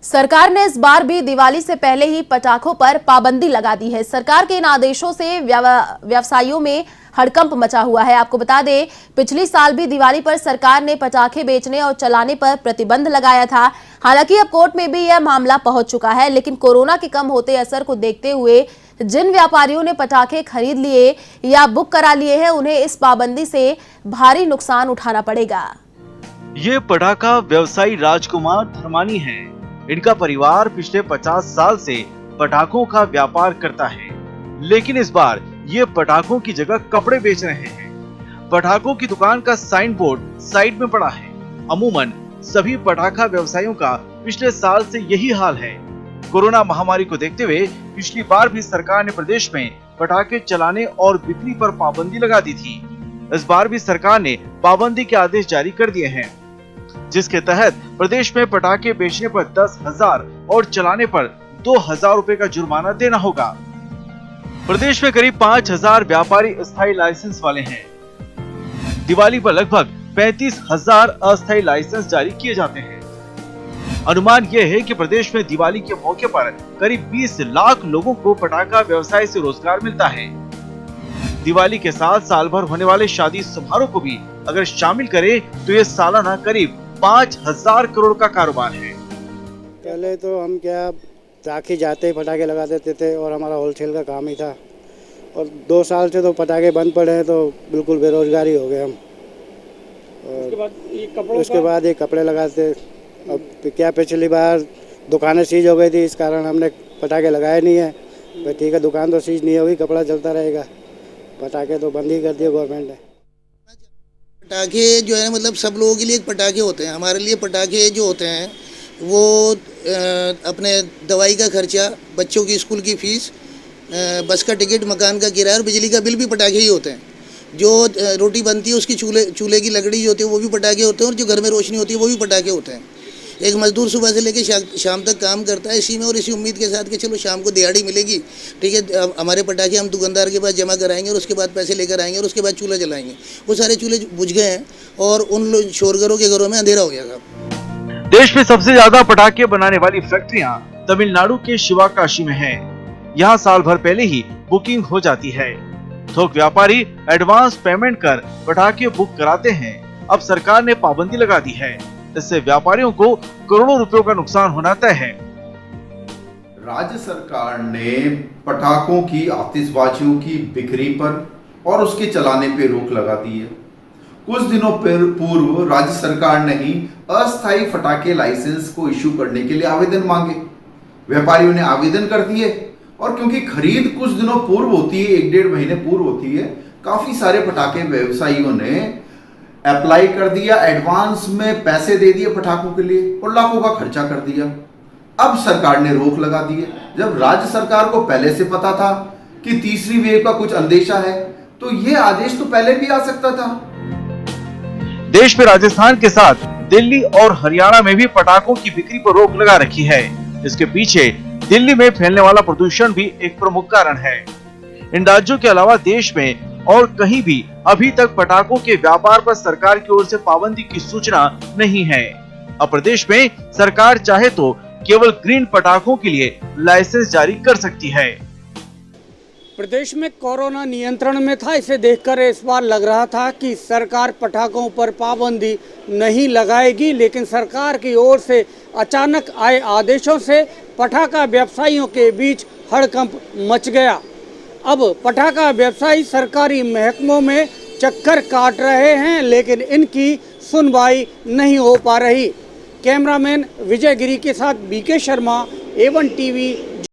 सरकार ने इस बार भी दिवाली से पहले ही पटाखों पर पाबंदी लगा दी है। सरकार के इन आदेशों से व्यवसायियों में हड़कंप मचा हुआ है। आपको बता दें, पिछली साल भी दिवाली पर सरकार ने पटाखे बेचने और चलाने पर प्रतिबंध लगाया था। हालांकि अब कोर्ट में भी यह मामला पहुंच चुका है, लेकिन कोरोना के कम होते असर को देखते हुए जिन व्यापारियों ने पटाखे खरीद लिए या बुक करा लिए हैं, उन्हें इस पाबंदी से भारी नुकसान उठाना पड़ेगा। ये पटाखा व्यवसायी राजकुमार धर्मानी हैं। इनका परिवार पिछले 50 साल से पटाखों का व्यापार करता है, लेकिन इस बार ये पटाखों की जगह कपड़े बेच रहे हैं। पटाखों की दुकान का साइन बोर्ड साइड में पड़ा है। अमूमन सभी पटाखा व्यवसायियों का पिछले साल से यही हाल है। कोरोना महामारी को देखते हुए पिछली बार भी सरकार ने प्रदेश में पटाखे चलाने और बिक्री पर पाबंदी लगा दी थी। इस बार भी सरकार ने पाबंदी के आदेश जारी कर दिए हैं, जिसके तहत प्रदेश में पटाखे बेचने पर 10,000 और चलाने पर 2,000 रुपए का जुर्माना देना होगा। प्रदेश में करीब 5,000 व्यापारी अस्थायी लाइसेंस वाले हैं। दिवाली पर लगभग 35,000 अस्थायी लाइसेंस जारी किए जाते हैं। अनुमान यह है कि प्रदेश में दिवाली के मौके पर करीब 20 लाख लोगों को पटाखा व्यवसाय से रोजगार मिलता है। दिवाली के साथ साल भर होने वाले शादी समारोह को भी अगर शामिल करें तो ये सालाना करीब 5,000 करोड़ का कारोबार है। पहले तो हम क्या राखी जाते ही पटाखे लगा देते थे और हमारा होलसेल का काम ही था, और 2 साल से तो पटाखे बंद पड़े हैं, तो बिल्कुल बेरोजगारी हो गए हम। और उसके बाद ये कपड़े लगाते। अब क्या पिछली बार दुकानें सीज हो गई थी, इस कारण हमने पटाखे लगाए नहीं है। भाई ठीक है, दुकान तो सीज नहीं होगी, कपड़ा चलता रहेगा, पटाखे तो बंद ही कर दिए गवर्नमेंट ने। पटाखे जो है मतलब सब लोगों के लिए पटाखे होते हैं। हमारे लिए पटाखे जो होते हैं वो अपने दवाई का खर्चा, बच्चों की स्कूल की फीस, बस का टिकट, मकान का किराया और बिजली का बिल भी पटाखे ही होते हैं। जो रोटी बनती है उसकी चूल्हे की लकड़ी जो होती है वो भी पटाखे होते हैं, और जो घर में रोशनी होती है वो भी पटाखे होते हैं। एक मजदूर सुबह से लेकर शाम तक काम करता है इसी में, और इसी उम्मीद के साथ कि चलो शाम को दिहाड़ी मिलेगी, ठीक है, हमारे पटाखे हम दुकानदार के पास जमा कराएंगे और उसके बाद पैसे लेकर आएंगे और उसके बाद चूल्हा जलाएंगे। वो सारे चूल्हे बुझ गए हैं और उन शोरगरों के घरों में अंधेरा हो गया था। देश में सबसे ज्यादा पटाखे बनाने वाली फैक्ट्रियां तमिलनाडु के शिवाकाशी में हैं। यहाँ साल भर पहले ही बुकिंग हो जाती है। थोक व्यापारी एडवांस पेमेंट कर पटाखे बुक कराते हैं। अब सरकार ने पाबंदी लगा दी है, इससे व्यापारियों को करोड़ों रुपयों का नुकसान होना तय है। राज्य सरकार ने पटाखों की, आतिशबाजियों की बिक्री पर और उसके चलाने पर रोक लगा दी है। कुछ दिनों पूर्व राज्य सरकार ने ही अस्थायी पटाखे लाइसेंस को इश्यू करने के लिए आवेदन मांगे। व्यापारियों ने आवेदन कर दिए, और क्योंकि खरीद कुछ दिनों पूर्व होती है, 1-1.5 महीने पूर्व होती है, काफी सारे पटाखे व्यवसायियों ने अप्लाई कर दिया, एडवांस में पैसे दे दिए पटाखों के लिए और लाखों का खर्चा कर दिया। अब सरकार ने रोक लगा दी है। जब राज्य सरकार को पहले से पता था कि तीसरी वेव का कुछ अंदेशा है, तो ये आदेश तो पहले भी आ सकता था। देश में राजस्थान के साथ दिल्ली और हरियाणा में भी पटाखों की बिक्री पर रोक लगा रखी है। इसके पीछे दिल्ली में फैलने वाला प्रदूषण भी एक प्रमुख कारण है। इन राज्यों के अलावा देश में और कहीं भी अभी तक पटाखों के व्यापार पर सरकार की ओर से पाबंदी की सूचना नहीं है। अब प्रदेश में सरकार चाहे तो केवल ग्रीन पटाखों के लिए लाइसेंस जारी कर सकती है। प्रदेश में कोरोना नियंत्रण में था, इसे देखकर इस बार लग रहा था कि सरकार पटाखों पर पाबंदी नहीं लगाएगी, लेकिन सरकार की ओर से अचानक आए आदेशों से पटाखा व्यवसायियों के बीच हड़कंप मच गया। अब पटाखा व्यवसायी सरकारी महकमों में चक्कर काट रहे हैं, लेकिन इनकी सुनवाई नहीं हो पा रही। कैमरामैन विजय गिरी के साथ बीके शर्मा, A1 TV।